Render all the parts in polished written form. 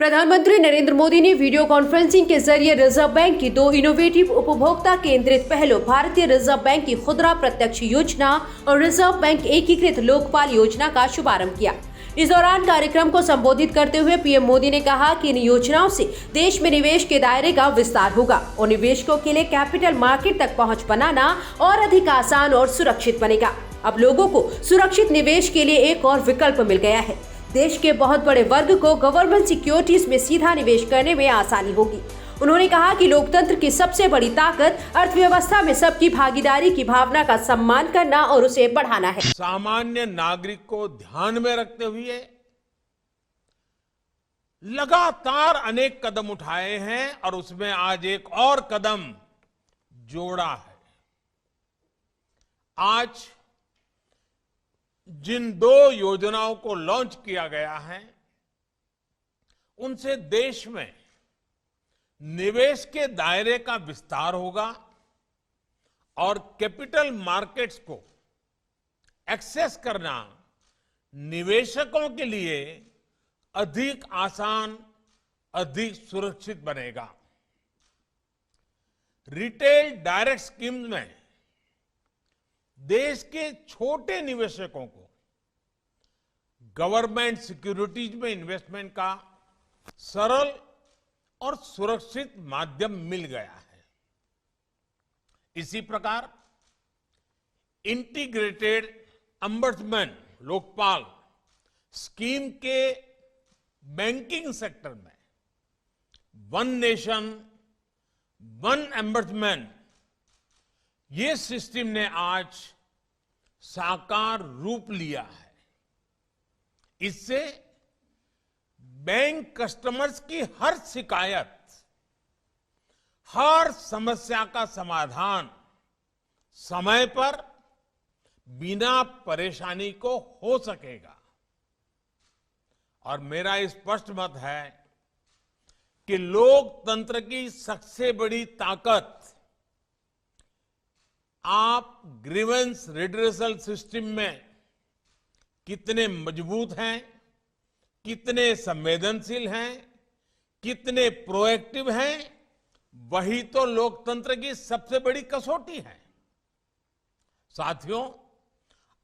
प्रधानमंत्री नरेंद्र मोदी ने video conferencing के जरिए रिजर्व बैंक की 2 इनोवेटिव उपभोक्ता केंद्रित पहलों भारतीय रिजर्व बैंक की खुदरा प्रत्यक्ष योजना और रिजर्व बैंक एकीकृत लोकपाल योजना का शुभारंभ किया। इस दौरान कार्यक्रम को संबोधित करते हुए पीएम मोदी ने कहा कि इन योजनाओं से देश में निवेश के दायरे का विस्तार होगा और निवेशकों के लिए कैपिटल मार्केट तक पहुंच बनाना और अधिक आसान और सुरक्षित बनेगा। अब लोगों को सुरक्षित निवेश के लिए एक और विकल्प मिल गया है। देश के बहुत बड़े वर्ग को गवर्नमेंट सिक्योरिटीज में सीधा निवेश करने में आसानी होगी। उन्होंने कहा कि लोकतंत्र की सबसे बड़ी ताकत अर्थव्यवस्था में सबकी भागीदारी की भावना का सम्मान करना और उसे बढ़ाना है। सामान्य नागरिक को ध्यान में रखते हुए लगातार अनेक कदम उठाए हैं और उसमें आज एक और कदम जोड़ा है। आज जिन 2 योजनाओं को लॉन्च किया गया है, उनसे देश में निवेश के दायरे का विस्तार होगा और कैपिटल मार्केट्स को एक्सेस करना निवेशकों के लिए अधिक आसान, अधिक सुरक्षित बनेगा। रिटेल डायरेक्ट स्कीम्स में देश के छोटे निवेशकों को गवर्नमेंट सिक्योरिटीज में इन्वेस्टमेंट का सरल और सुरक्षित माध्यम मिल गया है। इसी प्रकार इंटीग्रेटेड अम्बड्समैन लोकपाल स्कीम के बैंकिंग सेक्टर में वन नेशन वन अम्बड्समैन ये सिस्टम ने आज साकार रूप लिया है। इससे बैंक कस्टमर्स की हर शिकायत, हर समस्या का समाधान समय पर बिना परेशानी को हो सकेगा। और मेरा स्पष्ट मत है कि लोकतंत्र की सबसे बड़ी ताकत आप ग्रीवेंस रिड्रेसल सिस्टम में कितने मजबूत हैं, कितने संवेदनशील हैं, कितने प्रोएक्टिव हैं, वही तो लोकतंत्र की सबसे बड़ी कसौटी है। साथियों,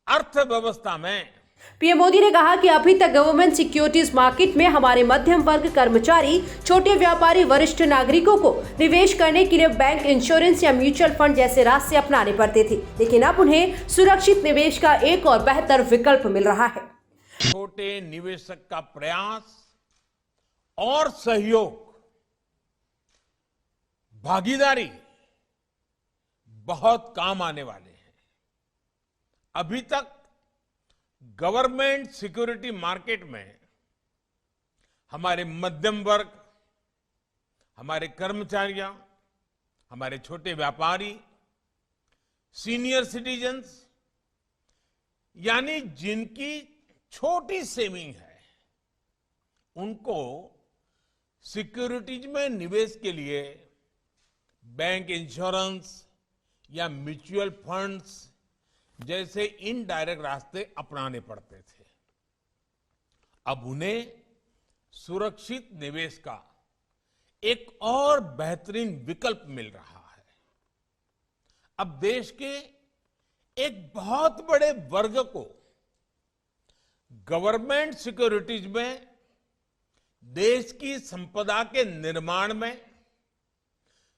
अर्थव्यवस्था में पीएम मोदी ने कहा कि अभी तक गवर्नमेंट सिक्योरिटीज मार्केट में हमारे मध्यम वर्ग कर्मचारी, छोटे व्यापारी, वरिष्ठ नागरिकों को निवेश करने के लिए बैंक, इंश्योरेंस या म्यूचुअल फंड जैसे रास्ते अपनाने पड़ते थे, लेकिन अब उन्हें सुरक्षित निवेश का एक और बेहतर विकल्प मिल रहा है। छोटे निवेशक का प्रयास और सहयोग, भागीदारी बहुत काम आने वाले हैं। अभी तक गवर्नमेंट सिक्योरिटी मार्केट में हमारे मध्यम वर्ग, हमारे कर्मचारियों, हमारे छोटे व्यापारी, सीनियर सिटीजन्स, यानी जिनकी छोटी सेविंग है, उनको सिक्योरिटीज में निवेश के लिए बैंक, इंश्योरेंस या म्यूचुअल फंड्स जैसे इनडायरेक्ट रास्ते अपनाने पड़ते थे। अब उन्हें सुरक्षित निवेश का एक और बेहतरीन विकल्प मिल रहा है। अब देश के एक बहुत बड़े वर्ग को गवर्नमेंट सिक्योरिटीज में देश की संपदा के निर्माण में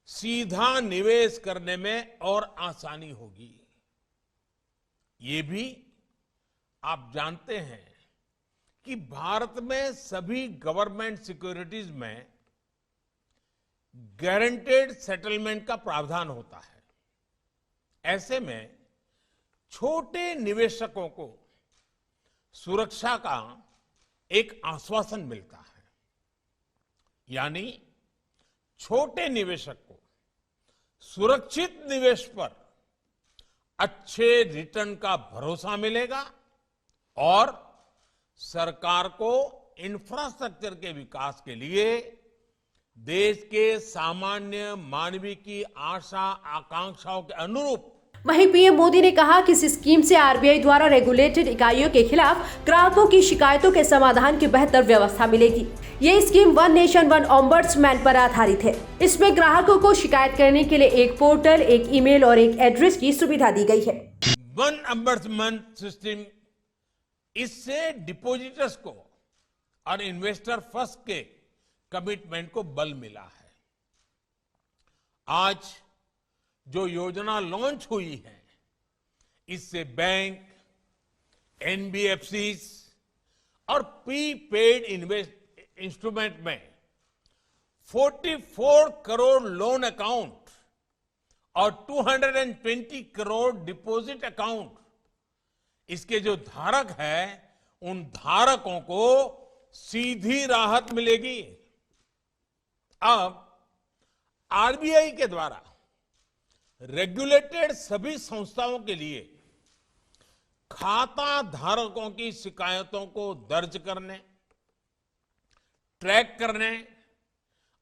सीधा निवेश करने में और आसानी होगी। ये भी आप जानते हैं कि भारत में सभी गवर्नमेंट सिक्योरिटीज में गारंटेड सेटलमेंट का प्रावधान होता है। ऐसे में छोटे निवेशकों को सुरक्षा का एक आश्वासन मिलता है, यानी छोटे निवेशक को सुरक्षित निवेश पर अच्छे रिटर्न का भरोसा मिलेगा और सरकार को इंफ्रास्ट्रक्चर के विकास के लिए देश के सामान्य मानवीय की आशा आकांक्षाओं के अनुरूप वहीं पीएम मोदी ने कहा कि इस स्कीम से आरबीआई द्वारा रेगुलेटेड इकाइयों के खिलाफ ग्राहकों की शिकायतों के समाधान की बेहतर व्यवस्था मिलेगी। ये scheme one nation one ombudsman पर आधारित है। इसमें ग्राहकों को शिकायत करने के लिए एक पोर्टल, एक ईमेल और एक एड्रेस की सुविधा दी गई है। वन ऑम्बड्समैन सिस्टम, इससे डिपॉजिटर्स को और इन्वेस्टर फर्स्ट के कमिटमेंट को बल मिला है। आज जो योजना लॉन्च हुई है, इससे बैंक, एनबीएफसीज और प्रीपेड इंस्ट्रूमेंट में 44 करोड़ लोन अकाउंट और 220 करोड़ डिपॉजिट अकाउंट, इसके जो धारक हैं, उन धारकों को सीधी राहत मिलेगी। अब आरबीआई के द्वारा रेगुलेटेड सभी संस्थाओं के लिए खाता धारकों की शिकायतों को दर्ज करने, ट्रैक करने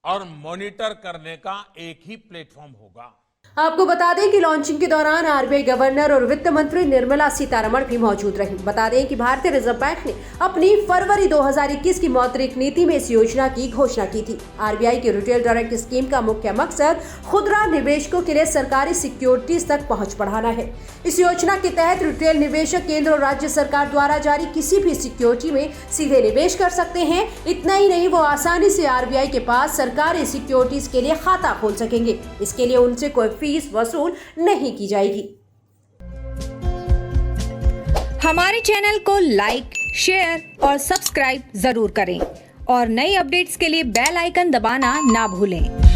और मॉनिटर करने का एक ही प्लेटफॉर्म होगा। आपको बता दें कि लॉन्चिंग के दौरान आरबीआई गवर्नर और वित्त मंत्री निर्मला सीतारमण भी मौजूद रही। बता दें कि भारतीय रिजर्व बैंक ने अपनी फरवरी 2021 की मौद्रिक नीति में इस योजना की घोषणा की थी। आरबीआई की रिटेल डायरेक्ट स्कीम का मुख्य मकसद खुदरा निवेशकों के लिए सरकारी सिक्योरिटीज तक पहुंच बढ़ाना है। इस योजना के तहत रिटेल निवेशक केंद्र और राज्य सरकार द्वारा जारी किसी भी सिक्योरिटी में सीधे निवेश कर सकते हैं। इतना ही नहीं, वो आसानी से आरबीआई के पास सरकारी सिक्योरिटीज के लिए खाता खोल सकेंगे। इसके लिए उनसे कोई फीस वसूल नहीं की जाएगी। हमारे चैनल को लाइक, शेयर और सब्सक्राइब जरूर करें और नई अपडेट्स के लिए बेल आइकन दबाना ना भूलें।